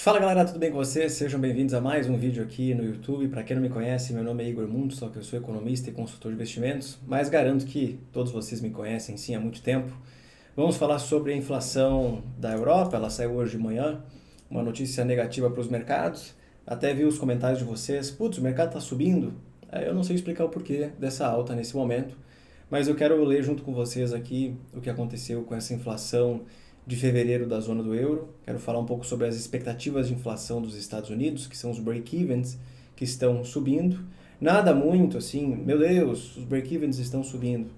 Fala galera, tudo bem com vocês? Sejam bem-vindos a mais um vídeo aqui no YouTube. Para quem não me conhece, meu nome é Igor Mundo, só que eu sou economista e consultor de investimentos, mas garanto que todos vocês me conhecem sim há muito tempo. Vamos falar sobre a inflação da Europa, ela saiu hoje de manhã, uma notícia negativa para os mercados. Até vi os comentários de vocês, putz, o mercado está subindo. Eu não sei explicar o porquê dessa alta nesse momento, mas eu quero ler junto com vocês aqui o que aconteceu com essa inflação de fevereiro da zona do euro. Quero falar um pouco sobre as expectativas de inflação dos Estados Unidos, que são os break-evens, que estão subindo. Nada muito assim, meu Deus, os break-evens estão subindo.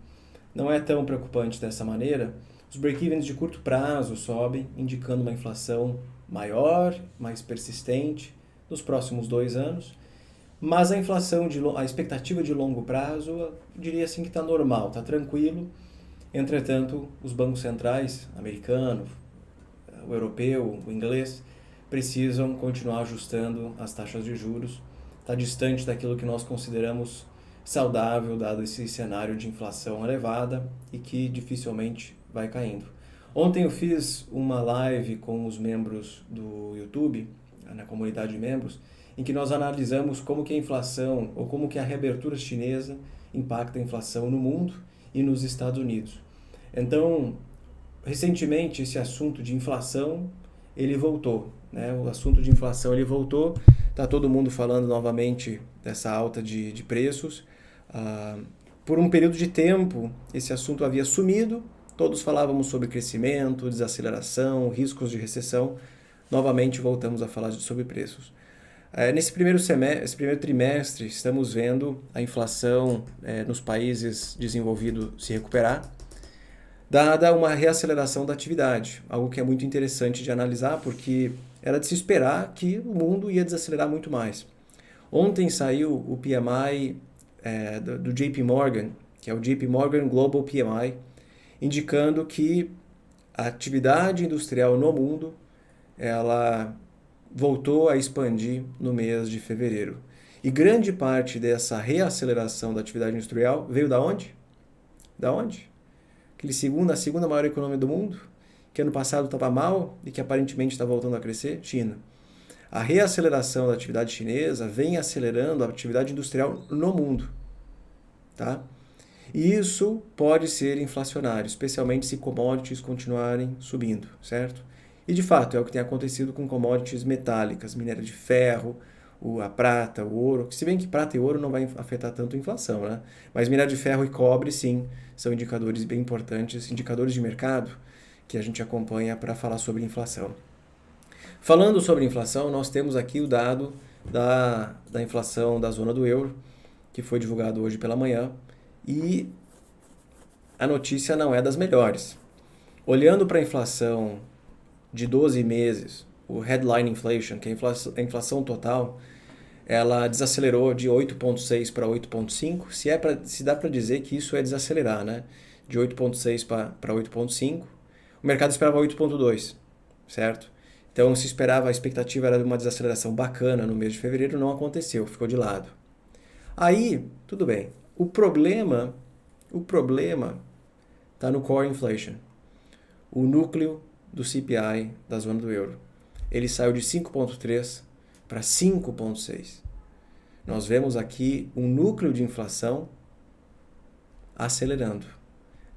Não é tão preocupante dessa maneira. Os break-evens de curto prazo sobem, indicando uma inflação maior, mais persistente nos próximos 2 anos. Mas a inflação, a expectativa de longo prazo, eu diria assim que está normal, está tranquilo. Entretanto, os bancos centrais, americano, o europeu, o inglês, precisam continuar ajustando as taxas de juros. Está distante daquilo que nós consideramos saudável, dado esse cenário de inflação elevada e que dificilmente vai caindo. Ontem eu fiz uma live com os membros do YouTube, na comunidade de membros, em que nós analisamos como que a inflação ou como que a reabertura chinesa impacta a inflação no mundo e nos Estados Unidos. Então, recentemente esse assunto de inflação, ele voltou, né? O assunto de inflação ele voltou, está todo mundo falando novamente dessa alta de preços. Por um período de tempo, esse assunto havia sumido, todos falávamos sobre crescimento, desaceleração, riscos de recessão, novamente voltamos a falar sobre preços. Nesse esse primeiro trimestre, estamos vendo a inflação nos países desenvolvidos se recuperar, dada uma reaceleração da atividade, algo que é muito interessante de analisar, porque era de se esperar que o mundo ia desacelerar muito mais. Ontem saiu o PMI do JP Morgan, que é o JP Morgan Global PMI, indicando que a atividade industrial no mundo ela voltou a expandir no mês de fevereiro. E grande parte dessa reaceleração da atividade industrial veio da onde? Da onde? A segunda maior economia do mundo, que ano passado estava mal e que aparentemente está voltando a crescer, China. A reaceleração da atividade chinesa vem acelerando a atividade industrial no mundo. Tá? E isso pode ser inflacionário, especialmente se commodities continuarem subindo, certo? E de fato é o que tem acontecido com commodities metálicas, minério de ferro, a prata, o ouro, se bem que prata e ouro não vai afetar tanto a inflação, né? Mas minério de ferro e cobre, sim, são indicadores bem importantes, indicadores de mercado que a gente acompanha para falar sobre inflação. Falando sobre inflação, nós temos aqui o dado da inflação da zona do euro, que foi divulgado hoje pela manhã, e a notícia não é das melhores. Olhando para a inflação de 12 meses, o headline inflation, que é a inflação total, ela desacelerou de 8,6 para 8,5. Se dá para dizer que isso é desacelerar, né? De 8,6 para 8,5. O mercado esperava 8,2, certo? Então se esperava, a expectativa era de uma desaceleração bacana no mês de fevereiro, não aconteceu, ficou de lado. Aí, tudo bem. O problema está no core inflation, o núcleo do CPI da zona do euro. Ele saiu de 5,3 para 5,6. Nós vemos aqui um núcleo de inflação acelerando,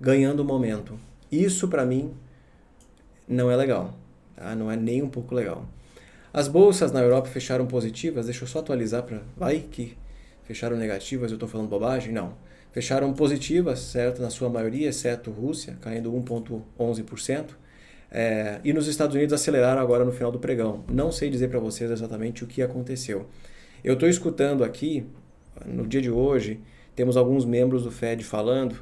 ganhando momento. Isso, para mim, não é legal. Tá? Não é nem um pouco legal. As bolsas na Europa fecharam positivas. Deixa eu só atualizar para... Vai que fecharam negativas, eu estou falando bobagem? Não. Fecharam positivas, certo? Na sua maioria, exceto Rússia, caindo 1,11%. E nos Estados Unidos aceleraram agora no final do pregão. Não sei dizer para vocês exatamente o que aconteceu. Eu estou escutando aqui, no dia de hoje, temos alguns membros do Fed falando,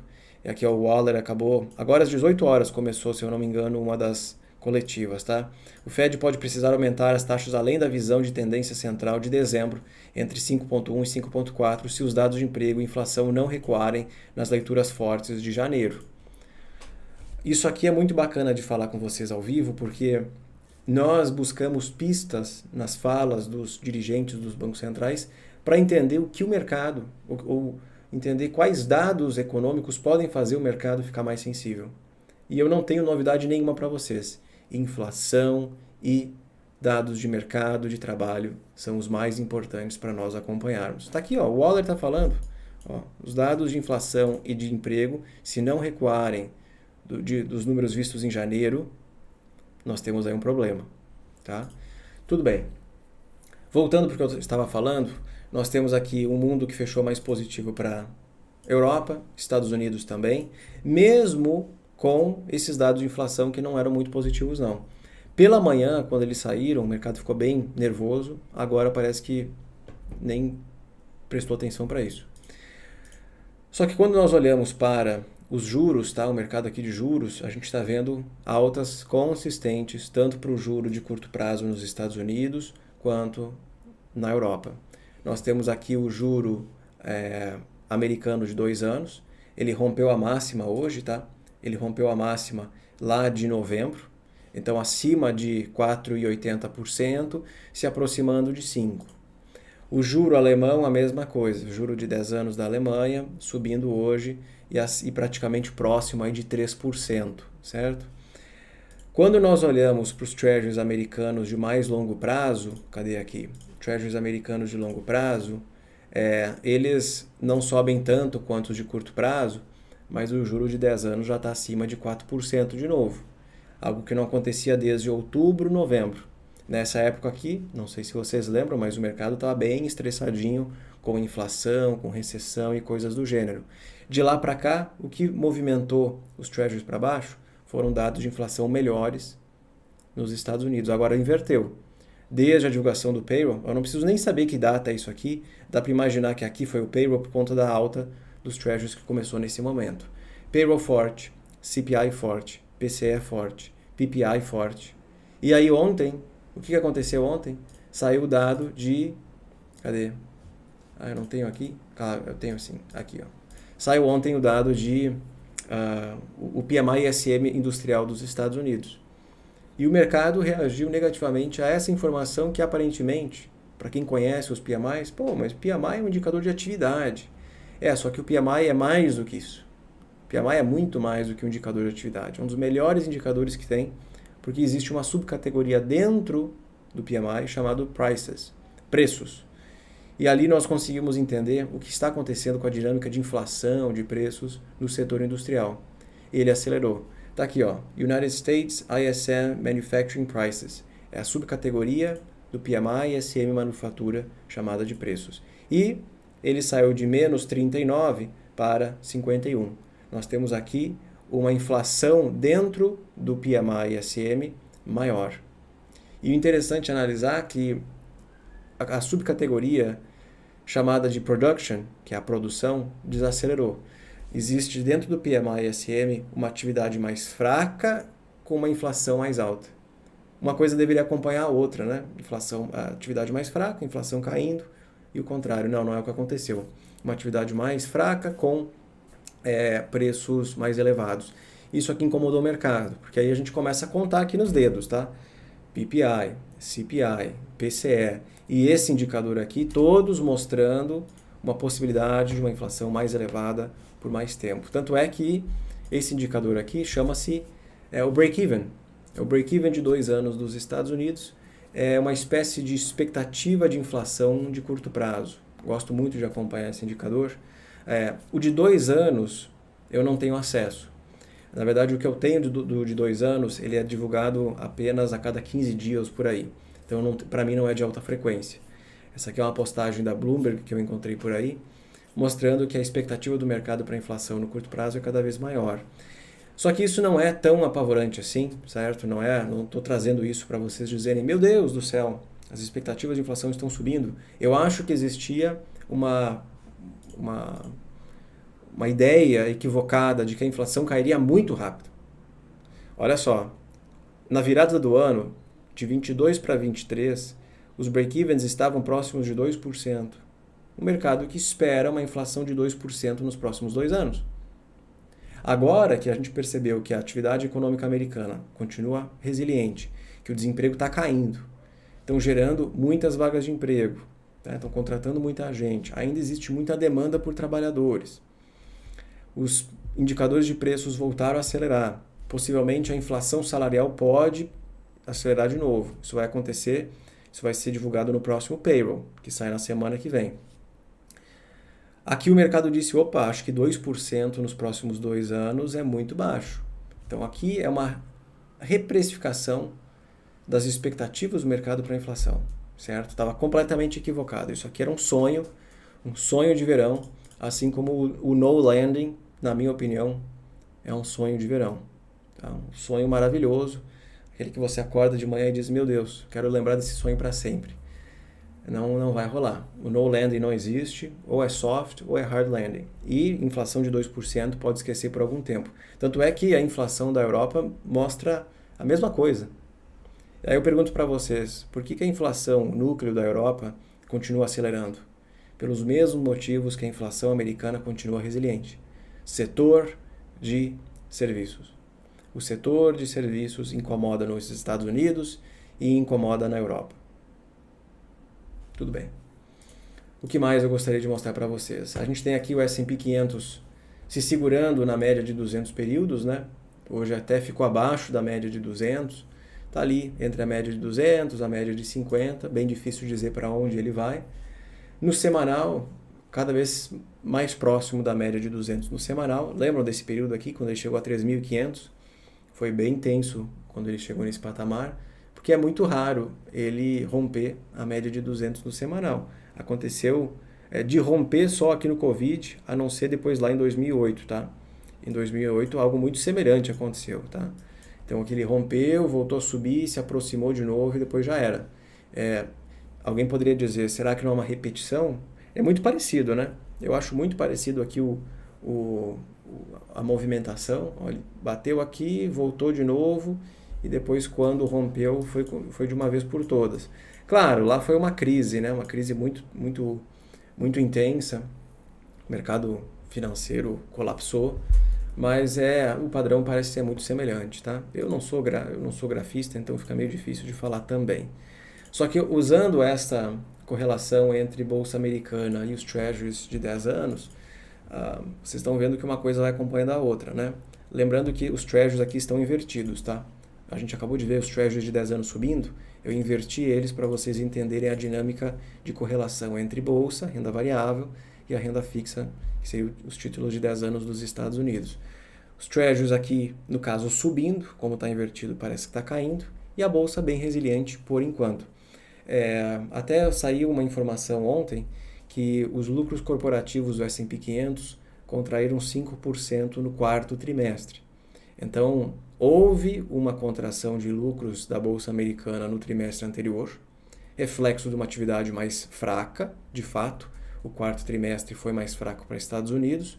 aqui o Waller acabou, agora às 18 horas começou, se eu não me engano, uma das coletivas, tá? O Fed pode precisar aumentar as taxas além da visão de tendência central de dezembro, entre 5,1 e 5,4, se os dados de emprego e inflação não recuarem nas leituras fortes de janeiro. Isso aqui é muito bacana de falar com vocês ao vivo, porque nós buscamos pistas nas falas dos dirigentes dos bancos centrais para entender o que o mercado, ou entender quais dados econômicos podem fazer o mercado ficar mais sensível. E eu não tenho novidade nenhuma para vocês. Inflação e dados de mercado de trabalho são os mais importantes para nós acompanharmos. Está aqui, ó, o Waller está falando, ó, os dados de inflação e de emprego, se não recuarem dos números vistos em janeiro, nós temos aí um problema. Tá? Tudo bem. Voltando para o que eu estava falando, nós temos aqui um mundo que fechou mais positivo para Europa, Estados Unidos também, mesmo com esses dados de inflação que não eram muito positivos não. Pela manhã, quando eles saíram, o mercado ficou bem nervoso, agora parece que nem prestou atenção para isso. Só que quando nós olhamos para os juros, tá? O mercado aqui de juros, a gente está vendo altas consistentes, tanto para o juro de curto prazo nos Estados Unidos, quanto na Europa. Nós temos aqui o juro americano de 2 anos, ele rompeu a máxima hoje, tá? Ele rompeu a máxima lá de novembro, então acima de 4,80%, se aproximando de 5%. O juro alemão, a mesma coisa, o juro de 10 anos da Alemanha, subindo hoje e praticamente próximo aí de 3%, certo? Quando nós olhamos para os treasuries americanos de mais longo prazo, cadê aqui? Treasuries americanos de longo prazo, eles não sobem tanto quanto os de curto prazo, mas o juro de 10 anos já está acima de 4% de novo. Algo que não acontecia desde outubro, novembro. Nessa época aqui, não sei se vocês lembram, mas o mercado estava bem estressadinho com inflação, com recessão e coisas do gênero. De lá para cá, o que movimentou os treasuries para baixo foram dados de inflação melhores nos Estados Unidos. Agora inverteu. Desde a divulgação do payroll, eu não preciso nem saber que data é isso aqui, dá para imaginar que aqui foi o payroll por conta da alta dos treasuries que começou nesse momento. Payroll forte, CPI forte, PCE forte, PPI forte. E aí ontem, o que aconteceu ontem? Saiu o dado de... Cadê? Eu não tenho aqui? Eu tenho sim, aqui, ó. Saiu ontem o dado de... o PMI-SM industrial dos Estados Unidos. E o mercado reagiu negativamente a essa informação que aparentemente, para quem conhece os PMIs, mas PMI é um indicador de atividade. Só que o PMI é mais do que isso. O PMI é muito mais do que um indicador de atividade. É um dos melhores indicadores que tem, porque existe uma subcategoria dentro do PMI chamado prices, preços. E ali nós conseguimos entender o que está acontecendo com a dinâmica de inflação de preços no setor industrial. Ele acelerou. Está aqui, ó, United States ISM Manufacturing Prices. É a subcategoria do PMI ISM Manufatura chamada de preços. E ele saiu de menos 39 para 51. Nós temos aqui uma inflação dentro do PMI ISM maior. E o interessante é analisar que a subcategoria chamada de production, que é a produção, desacelerou. Existe dentro do PMI ISM uma atividade mais fraca com uma inflação mais alta. Uma coisa deveria acompanhar a outra, né? A atividade mais fraca, inflação caindo, e o contrário. Não é o que aconteceu. Uma atividade mais fraca com preços mais elevados. Isso aqui incomodou o mercado, porque aí a gente começa a contar aqui nos dedos, tá? PPI, CPI, PCE e esse indicador aqui, todos mostrando uma possibilidade de uma inflação mais elevada por mais tempo. Tanto é que esse indicador aqui chama-se o break-even. É o break-even de 2 anos dos Estados Unidos. É uma espécie de expectativa de inflação de curto prazo. Gosto muito de acompanhar esse indicador. O de 2 anos eu não tenho acesso. Na verdade, o que eu tenho de 2 anos, ele é divulgado apenas a cada 15 dias por aí. Então, para mim, não é de alta frequência. Essa aqui é uma postagem da Bloomberg que eu encontrei por aí, mostrando que a expectativa do mercado para a inflação no curto prazo é cada vez maior. Só que isso não é tão apavorante assim, certo? Não estou trazendo isso para vocês dizerem, meu Deus do céu, as expectativas de inflação estão subindo. Eu acho que existia uma ideia equivocada de que a inflação cairia muito rápido. Olha só, na virada do ano, de 22 para 23, os break-evens estavam próximos de 2%. Um mercado que espera uma inflação de 2% nos próximos 2 anos. Agora que a gente percebeu que a atividade econômica americana continua resiliente, que o desemprego está caindo, estão gerando muitas vagas de emprego, estão contratando muita gente, ainda existe muita demanda por trabalhadores. Os indicadores de preços voltaram a acelerar. Possivelmente a inflação salarial pode acelerar de novo. Isso vai acontecer, isso vai ser divulgado no próximo payroll, que sai na semana que vem. Aqui o mercado disse, opa, acho que 2% nos próximos 2 anos é muito baixo. Então aqui é uma reprecificação das expectativas do mercado para a inflação, certo? Estava completamente equivocado. Isso aqui era um sonho de verão, assim como o no landing, na minha opinião, é um sonho de verão. Tá? Um sonho maravilhoso, aquele que você acorda de manhã e diz, meu Deus, quero lembrar desse sonho para sempre. Não vai rolar. O no landing não existe, ou é soft ou é hard landing. E inflação de 2% pode esquecer por algum tempo. Tanto é que a inflação da Europa mostra a mesma coisa. Aí eu pergunto para vocês, por que a inflação núcleo da Europa continua acelerando? Pelos mesmos motivos que a inflação americana continua resiliente. Setor de serviços. O setor de serviços incomoda nos Estados Unidos e incomoda na Europa. Tudo bem. O que mais eu gostaria de mostrar para vocês? A gente tem aqui o S&P 500 se segurando na média de 200 períodos, né? Hoje até ficou abaixo da média de 200. Está ali entre a média de 200 e a média de 50. Bem difícil dizer para onde ele vai. No semanal, cada vez mais próximo da média de 200 no semanal. Lembram desse período aqui, quando ele chegou a 3.500? Foi bem intenso quando ele chegou nesse patamar. Porque é muito raro ele romper a média de 200 no semanal. Aconteceu de romper só aqui no Covid, a não ser depois lá em 2008, tá? Em 2008 algo muito semelhante aconteceu, tá? Então aqui ele rompeu, voltou a subir, se aproximou de novo e depois já era. Alguém poderia dizer, será que não é uma repetição? É muito parecido, né? Eu acho muito parecido aqui a movimentação. Olha, bateu aqui, voltou de novo e depois quando rompeu foi de uma vez por todas. Claro, lá foi uma crise, né? Uma crise muito, muito, muito intensa. O mercado financeiro colapsou, mas o padrão parece ser muito semelhante, tá? Eu não sou grafista, então fica meio difícil de falar também. Só que usando esta correlação entre Bolsa Americana e os Treasuries de 10 anos, vocês estão vendo que uma coisa vai acompanhando a outra, né? Lembrando que os Treasuries aqui estão invertidos, tá? A gente acabou de ver os Treasuries de 10 anos subindo, eu inverti eles para vocês entenderem a dinâmica de correlação entre Bolsa, renda variável, e a renda fixa, que seriam os títulos de 10 anos dos Estados Unidos. Os Treasuries aqui, no caso, subindo, como está invertido, parece que está caindo, e a Bolsa bem resiliente por enquanto. Até saiu uma informação ontem que os lucros corporativos do S&P 500 contraíram 5% no quarto trimestre. Então, houve uma contração de lucros da Bolsa Americana no trimestre anterior, reflexo de uma atividade mais fraca, de fato. O quarto trimestre foi mais fraco para os Estados Unidos.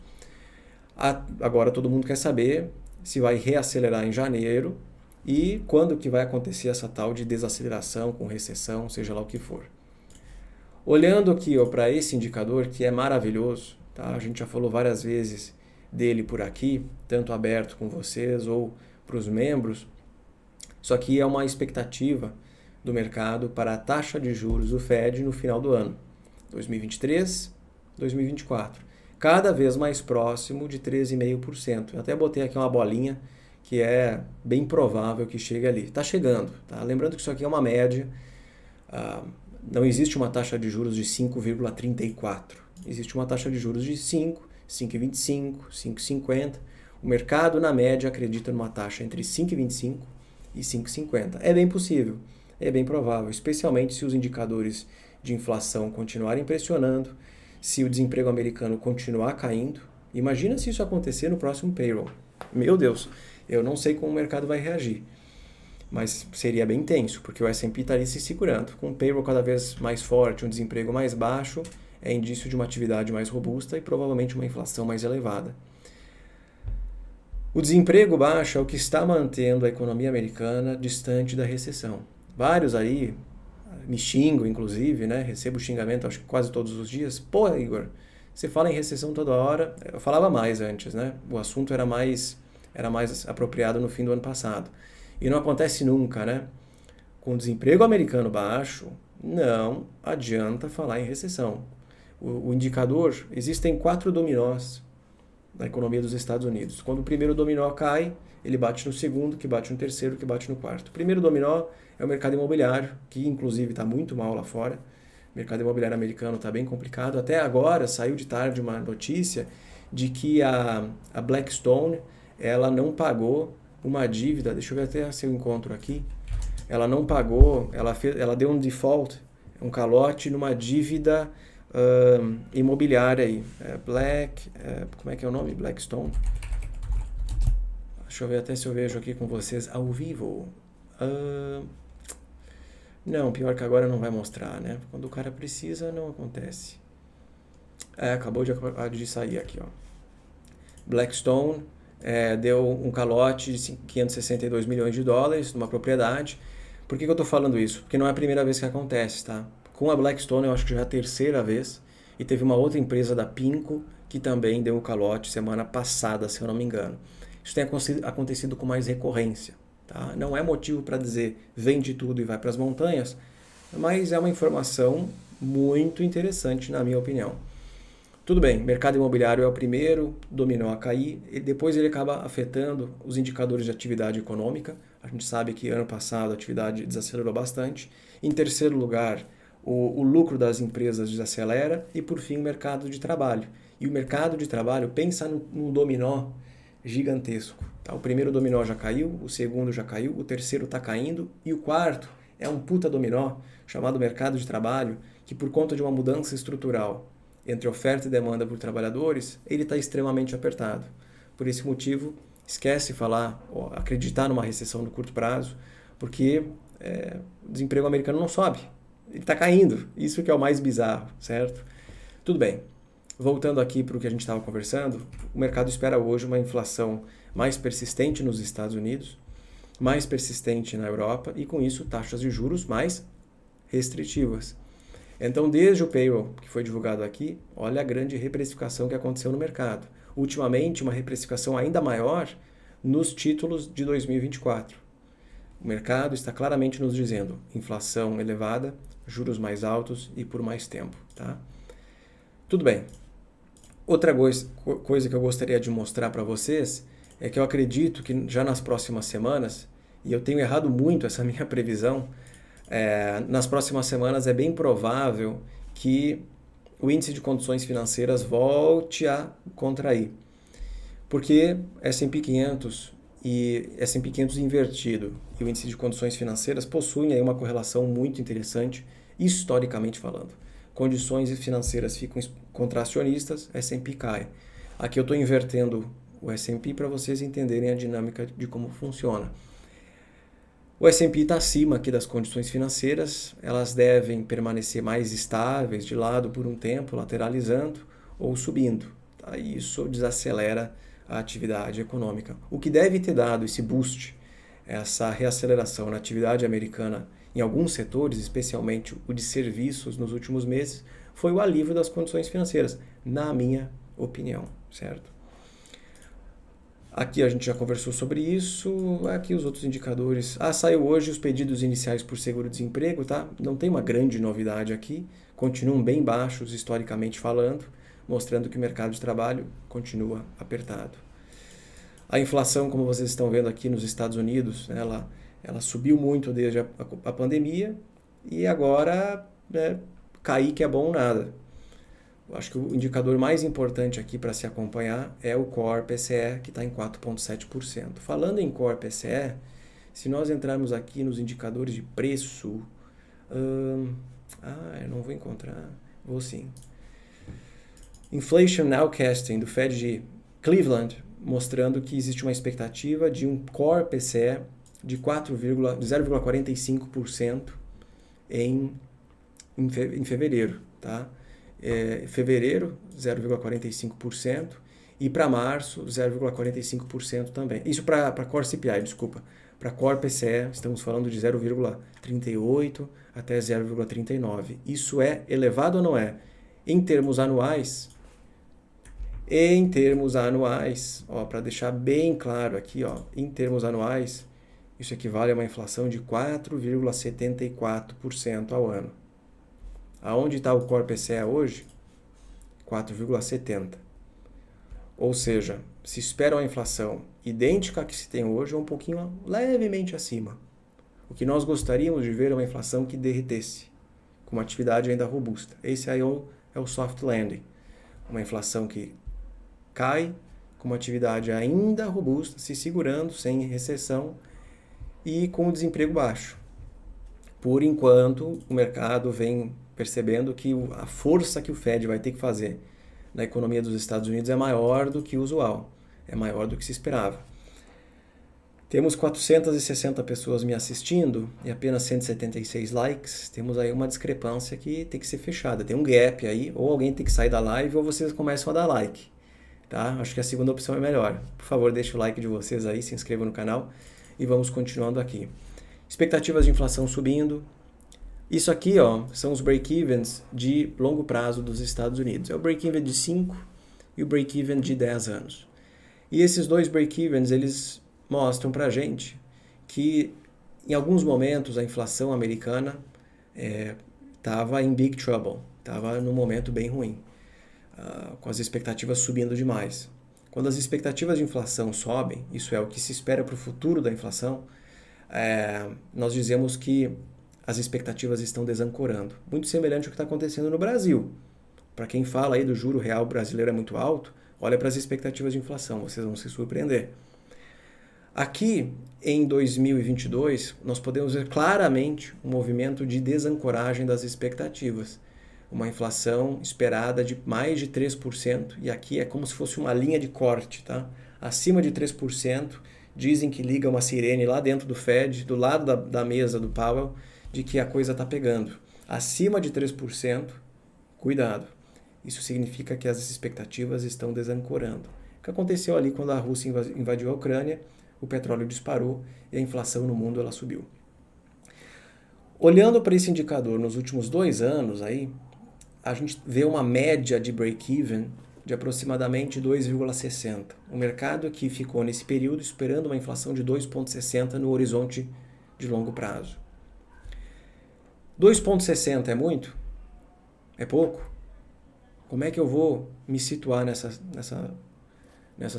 Agora todo mundo quer saber se vai reacelerar em janeiro e quando que vai acontecer essa tal de desaceleração com recessão, seja lá o que for. Olhando aqui para esse indicador, que é maravilhoso, tá? A gente já falou várias vezes dele por aqui, tanto aberto com vocês ou para os membros. Isso aqui é uma expectativa do mercado para a taxa de juros do Fed no final do ano, 2023, 2024. Cada vez mais próximo de 13,5%. Eu até botei aqui uma bolinha que é bem provável que chegue ali. Está chegando, tá? Lembrando que isso aqui é uma média. Não existe uma taxa de juros de 5,34. Existe uma taxa de juros de 5, 5,25, 5,50. O mercado, na média, acredita numa taxa entre 5,25 e 5,50. É bem possível, é bem provável, especialmente se os indicadores de inflação continuarem pressionando, se o desemprego americano continuar caindo. Imagina se isso acontecer no próximo payroll. Meu Deus, eu não sei como o mercado vai reagir. Mas seria bem tenso, porque o S&P estaria se segurando. Com um payroll cada vez mais forte, um desemprego mais baixo, é indício de uma atividade mais robusta e provavelmente uma inflação mais elevada. O desemprego baixo é o que está mantendo a economia americana distante da recessão. Vários aí me xingam, inclusive, né? Recebo xingamento acho que quase todos os dias. Pô, Igor, você fala em recessão toda hora. Eu falava mais antes, né? O assunto era mais apropriado no fim do ano passado. E não acontece nunca, né? Com o desemprego americano baixo, não adianta falar em recessão. O indicador, existem 4 dominós na economia dos Estados Unidos. Quando o primeiro dominó cai, ele bate no segundo, que bate no terceiro, que bate no quarto. O primeiro dominó é o mercado imobiliário, que inclusive está muito mal lá fora. O mercado imobiliário americano está bem complicado. Até agora saiu de tarde uma notícia de que a Blackstone ela não pagou uma dívida, deixa eu ver até se eu encontro aqui, ela não pagou, ela deu um default, um calote numa dívida imobiliária aí. Como é que é o nome? Blackstone. Deixa eu ver até se eu vejo aqui com vocês ao vivo. Não, pior que agora não vai mostrar, né? Quando o cara precisa, não acontece. Acabou de sair aqui, ó. Blackstone deu um calote de 562 milhões de dólares numa propriedade. Por que eu estou falando isso? Porque não é a primeira vez que acontece, tá? Com a Blackstone, eu acho que já é a terceira vez. E teve uma outra empresa da Pinco que também deu um calote semana passada, se eu não me engano. Isso tem acontecido com mais recorrência. Tá? Não é motivo para dizer vende tudo e vai para as montanhas, mas é uma informação muito interessante, na minha opinião. Tudo bem, mercado imobiliário é o primeiro dominó a cair, e depois ele acaba afetando os indicadores de atividade econômica. A gente sabe que ano passado a atividade desacelerou bastante. Em terceiro lugar, o lucro das empresas desacelera. E por fim, o mercado de trabalho. E o mercado de trabalho, pensa num dominó gigantesco. Tá? O primeiro dominó já caiu, o segundo já caiu, o terceiro está caindo e o quarto é um puta dominó chamado mercado de trabalho, que por conta de uma mudança estrutural entre oferta e demanda por trabalhadores, ele está extremamente apertado. Por esse motivo, esquece falar, acreditar numa recessão no curto prazo, porque o desemprego americano não sobe, ele está caindo. Isso que é o mais bizarro, certo? Tudo bem. Voltando aqui para o que a gente estava conversando, o mercado espera hoje uma inflação mais persistente nos Estados Unidos, mais persistente na Europa e, com isso, taxas de juros mais restritivas. Então, desde o payroll que foi divulgado aqui, olha a grande reprecificação que aconteceu no mercado. Ultimamente, uma reprecificação ainda maior nos títulos de 2024. O mercado está claramente nos dizendo inflação elevada, juros mais altos e por mais tempo. Tá? Tudo bem. Outra coisa que eu gostaria de mostrar para vocês é que eu acredito que já nas próximas semanas, e eu tenho errado muito essa minha previsão, nas próximas semanas é bem provável que o índice de condições financeiras volte a contrair. Porque S&P 500 e S&P 500 invertido e o índice de condições financeiras possuem aí uma correlação muito interessante, historicamente falando. Condições financeiras ficam contracionistas, S&P cai. Aqui eu estou invertendo o S&P para vocês entenderem a dinâmica de como funciona. O S&P está acima aqui das condições financeiras, elas devem permanecer mais estáveis de lado por um tempo, lateralizando ou subindo. Tá? Isso desacelera a atividade econômica. O que deve ter dado esse boost, essa reaceleração na atividade americana em alguns setores, especialmente o de serviços nos últimos meses, foi o alívio das condições financeiras, na minha opinião, certo? Aqui a gente já conversou sobre isso, aqui os outros indicadores. Saiu hoje os pedidos iniciais por seguro-desemprego, tá? Não tem uma grande novidade aqui, continuam bem baixos historicamente falando, mostrando que o mercado de trabalho continua apertado. A inflação, como vocês estão vendo aqui nos Estados Unidos, ela subiu muito desde a pandemia e agora cair que é bom nada. Eu acho que o indicador mais importante aqui para se acompanhar é o Core PCE, que está em 4,7%. Falando em Core PCE, se nós entrarmos aqui nos indicadores de preço... eu não vou encontrar. Vou sim. Inflation Nowcasting, do Fed de Cleveland, mostrando que existe uma expectativa de um Core PCE de 0,45% em fevereiro, tá? Fevereiro, 0,45%, e para março, 0,45% também. Isso para Core CPI, desculpa. Para Core PCE, estamos falando de 0,38% até 0,39%. Isso é elevado ou não é? Em termos anuais, para deixar bem claro aqui, em termos anuais, isso equivale a uma inflação de 4,74% ao ano. Aonde está o Core PCE hoje? 4,70%. Ou seja, se espera uma inflação idêntica à que se tem hoje ou um pouquinho levemente acima. O que nós gostaríamos de ver é uma inflação que derretesse, com uma atividade ainda robusta. Esse aí é o soft landing. Uma inflação que cai, com uma atividade ainda robusta, se segurando, sem recessão e com o desemprego baixo. Por enquanto, o mercado vem percebendo que a força que o Fed vai ter que fazer na economia dos Estados Unidos é maior do que o usual, é maior do que se esperava. Temos 460 pessoas me assistindo e apenas 176 likes. Temos aí uma discrepância que tem que ser fechada. Tem um gap aí, ou alguém tem que sair da live ou vocês começam a dar like. Tá? Acho que a segunda opção é melhor. Por favor, deixe o like de vocês aí, se inscreva no canal e vamos continuando aqui. Expectativas de inflação subindo. Isso aqui, ó, são os break-evens de longo prazo dos Estados Unidos. É o break-even de 5 e o break-even de 10 anos. E esses dois break-evens, eles mostram pra gente que em alguns momentos a inflação americana estava em big trouble, estava num momento bem ruim, com as expectativas subindo demais. Quando as expectativas de inflação sobem, isso é o que se espera para o futuro da inflação, nós dizemos que as expectativas estão desancorando. Muito semelhante ao que está acontecendo no Brasil. Para quem fala aí do juro real brasileiro é muito alto, olha para as expectativas de inflação, vocês vão se surpreender. Aqui, em 2022, nós podemos ver claramente um movimento de desancoragem das expectativas. Uma inflação esperada de mais de 3%, e aqui é como se fosse uma linha de corte, tá? Acima de 3%, dizem que liga uma sirene lá dentro do Fed, do lado da mesa do Powell, de que a coisa está pegando. Acima de 3%, cuidado. Isso significa que as expectativas estão desancorando. O que aconteceu ali quando a Rússia invadiu a Ucrânia? O petróleo disparou e a inflação no mundo ela subiu. Olhando para esse indicador nos últimos 2 anos, aí, a gente vê uma média de break-even de aproximadamente 2,60. O mercado aqui ficou nesse período esperando uma inflação de 2,60 no horizonte de longo prazo. 2,60 é muito? É pouco? Como é que eu vou me situar nessa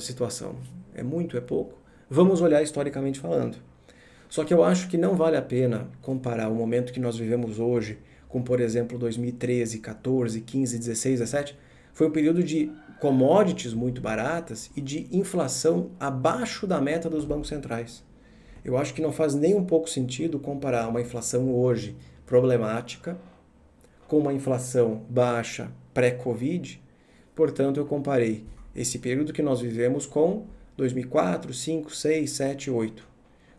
situação? É muito? É pouco? Vamos olhar historicamente falando. Só que eu acho que não vale a pena comparar o momento que nós vivemos hoje com, por exemplo, 2013, 14, 15, 16, 17. Foi um período de commodities muito baratas e de inflação abaixo da meta dos bancos centrais. Eu acho que não faz nem um pouco sentido comparar uma inflação hoje problemática com uma inflação baixa pré-Covid. Portanto, eu comparei esse período que nós vivemos com 2004, 5, 6, 7, 8,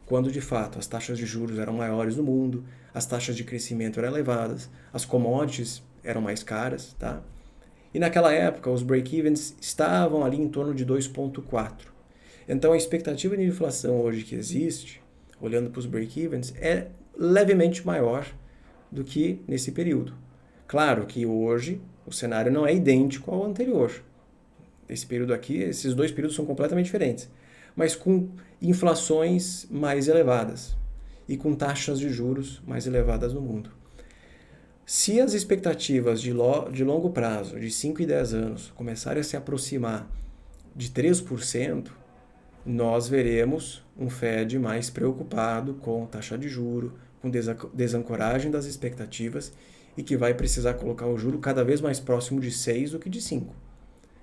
quando de fato as taxas de juros eram maiores no mundo, as taxas de crescimento eram elevadas, as commodities eram mais caras, tá? E naquela época os break-evens estavam ali em torno de 2,4. Então a expectativa de inflação hoje que existe, olhando para os break-evens, é levemente maior do que nesse período. Claro que hoje o cenário não é idêntico ao anterior. Esse período aqui, esses dois períodos são completamente diferentes, mas com inflações mais elevadas e com taxas de juros mais elevadas no mundo. Se as expectativas de longo prazo, de 5 e 10 anos, começarem a se aproximar de 3%, nós veremos um Fed mais preocupado com taxa de juro, com desancoragem das expectativas e que vai precisar colocar o juro cada vez mais próximo de 6 do que de 5.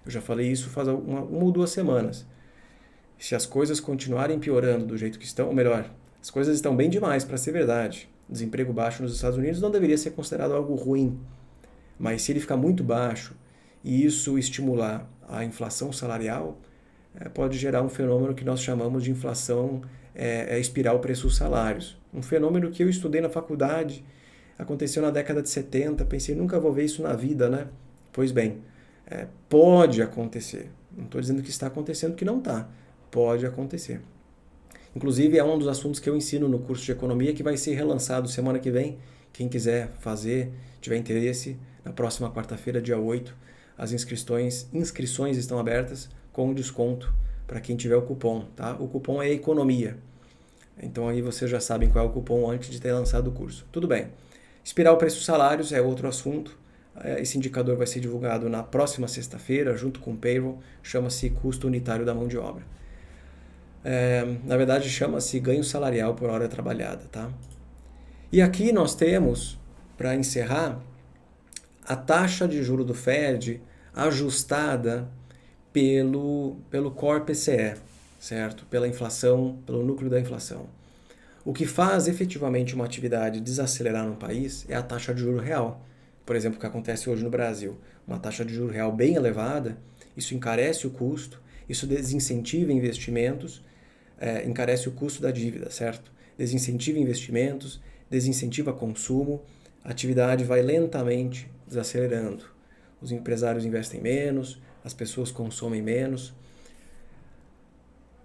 Eu já falei isso faz uma ou 2 semanas. Se as coisas continuarem piorando do jeito que estão, ou melhor, as coisas estão bem demais para ser verdade. Desemprego baixo nos Estados Unidos não deveria ser considerado algo ruim. Mas se ele ficar muito baixo e isso estimular a inflação salarial, pode gerar um fenômeno que nós chamamos de inflação espiral preços-salários. Um fenômeno que eu estudei na faculdade, aconteceu na década de 70, pensei, nunca vou ver isso na vida, né? Pois bem, pode acontecer. Não estou dizendo que está acontecendo, que não está. Pode acontecer. Inclusive, é um dos assuntos que eu ensino no curso de economia, que vai ser relançado semana que vem. Quem quiser fazer, tiver interesse, na próxima quarta-feira, dia 8, as inscrições estão abertas com desconto para quem tiver o cupom, tá? O cupom é economia. Então aí vocês já sabem qual é o cupom antes de ter lançado o curso. Tudo bem. Espiral preços salários é outro assunto. Esse indicador vai ser divulgado na próxima sexta-feira, junto com o payroll, chama-se custo unitário da mão de obra. Na verdade, chama-se ganho salarial por hora trabalhada, tá? E aqui nós temos, para encerrar, a taxa de juros do Fed ajustada pelo Core PCE, certo? Pela inflação, pelo núcleo da inflação. O que faz efetivamente uma atividade desacelerar no país é a taxa de juro real. Por exemplo, o que acontece hoje no Brasil. Uma taxa de juro real bem elevada, isso encarece o custo, isso desincentiva investimentos, encarece o custo da dívida, certo? Desincentiva investimentos, desincentiva consumo, a atividade vai lentamente desacelerando. Os empresários investem menos, as pessoas consomem menos.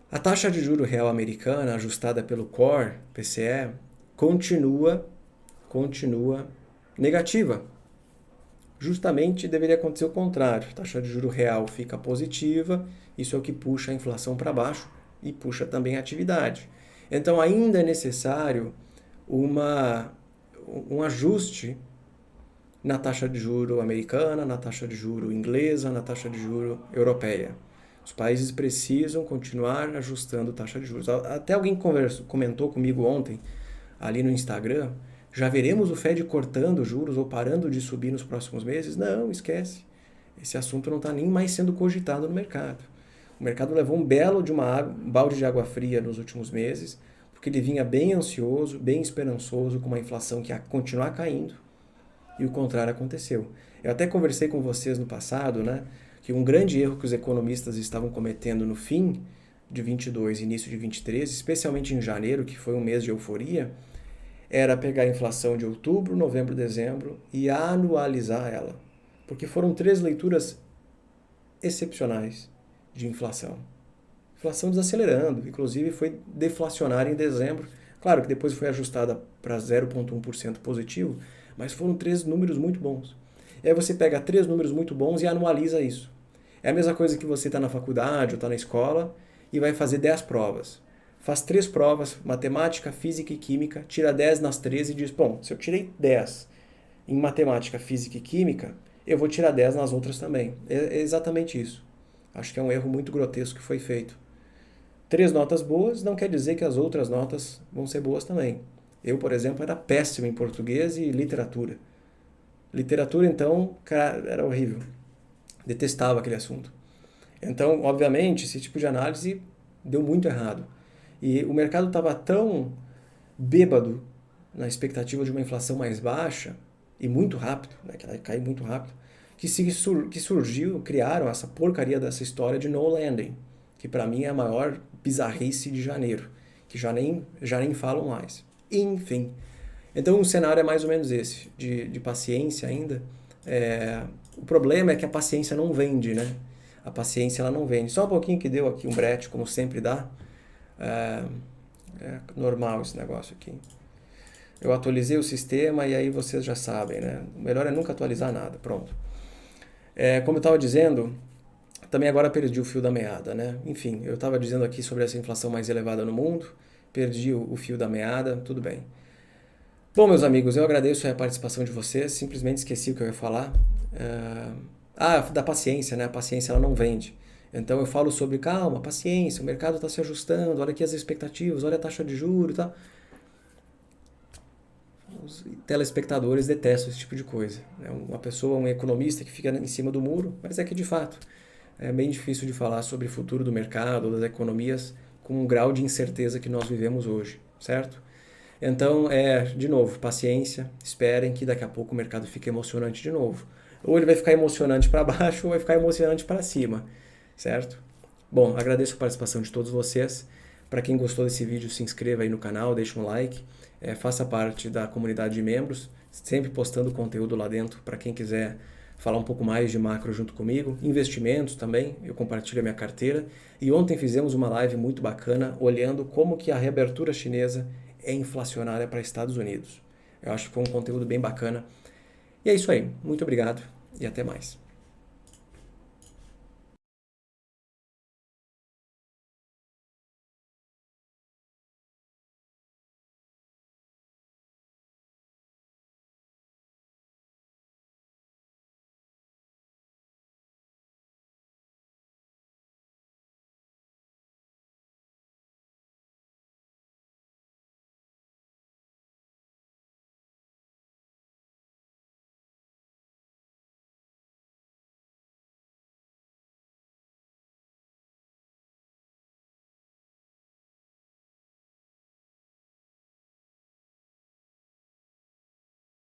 A taxa de juro real americana, ajustada pelo Core PCE, continua negativa. Justamente deveria acontecer o contrário. A taxa de juro real fica positiva, isso é o que puxa a inflação para baixo e puxa também a atividade. Então ainda é necessário um ajuste na taxa de juro americana, na taxa de juro inglesa, na taxa de juro europeia. Os países precisam continuar ajustando a taxa de juros. Até alguém comentou comigo ontem, ali no Instagram, já veremos o Fed cortando juros ou parando de subir nos próximos meses? Não, esquece. Esse assunto não está nem mais sendo cogitado no mercado. O mercado levou um balde de água fria nos últimos meses, porque ele vinha bem ansioso, bem esperançoso com uma inflação que ia continuar caindo, e o contrário aconteceu. Eu até conversei com vocês no passado, né, que um grande erro que os economistas estavam cometendo no fim de 22 e início de 23, especialmente em janeiro, que foi um mês de euforia, era pegar a inflação de outubro, novembro, dezembro e anualizar ela. Porque foram 3 leituras excepcionais de inflação. Inflação desacelerando, inclusive foi deflacionária em dezembro. Claro que depois foi ajustada para 0,1% positivo, mas foram 3 números muito bons. E aí você pega 3 números muito bons e anualiza isso. É a mesma coisa que você está na faculdade ou está na escola e vai fazer 10 provas. Faz 3 provas, matemática, física e química, tira 10 nas 3 e diz, bom, se eu tirei 10 em matemática, física e química, eu vou tirar 10 nas outras também. É exatamente isso. Acho que é um erro muito grotesco que foi feito. 3 notas boas não quer dizer que as outras notas vão ser boas também. Eu, por exemplo, era péssimo em português e literatura. Literatura, então, cara, era horrível. Detestava aquele assunto. Então, obviamente, esse tipo de análise deu muito errado. E o mercado estava tão bêbado na expectativa de uma inflação mais baixa e muito rápido, né, que ela ia cair muito rápido, que surgiu, criaram essa porcaria dessa história de no landing, que para mim é a maior bizarrice de janeiro, que já nem falam mais. Enfim, então o cenário é mais ou menos esse, de paciência ainda. O problema é que a paciência não vende, né? A paciência ela não vende. Só um pouquinho que deu aqui um brete, como sempre dá. É normal esse negócio aqui. Eu atualizei o sistema e aí vocês já sabem, né? O melhor é nunca atualizar nada. Pronto. Como eu estava dizendo, também agora perdi o fio da meada, né? Enfim, eu estava dizendo aqui sobre essa inflação mais elevada no mundo, perdi o fio da meada, tudo bem. Bom, meus amigos, eu agradeço a participação de vocês, simplesmente esqueci o que eu ia falar. Da paciência, né? A paciência ela não vende. Então eu falo sobre calma, paciência, o mercado está se ajustando, olha aqui as expectativas, olha a taxa de juros e tal. Os telespectadores detestam esse tipo de coisa. Uma pessoa, um economista que fica em cima do muro, mas é que de fato é bem difícil de falar sobre o futuro do mercado, das economias, com o grau de incerteza que nós vivemos hoje, certo? Então, de novo, paciência, esperem que daqui a pouco o mercado fique emocionante de novo. Ou ele vai ficar emocionante para baixo ou vai ficar emocionante para cima, certo? Bom, agradeço a participação de todos vocês. Para quem gostou desse vídeo, se inscreva aí no canal, deixe um like, faça parte da comunidade de membros, sempre postando conteúdo lá dentro para quem quiser falar um pouco mais de macro junto comigo. Investimentos também, eu compartilho a minha carteira. E ontem fizemos uma live muito bacana olhando como que a reabertura chinesa é inflacionária para Estados Unidos. Eu acho que foi um conteúdo bem bacana. E é isso aí. Muito obrigado e até mais.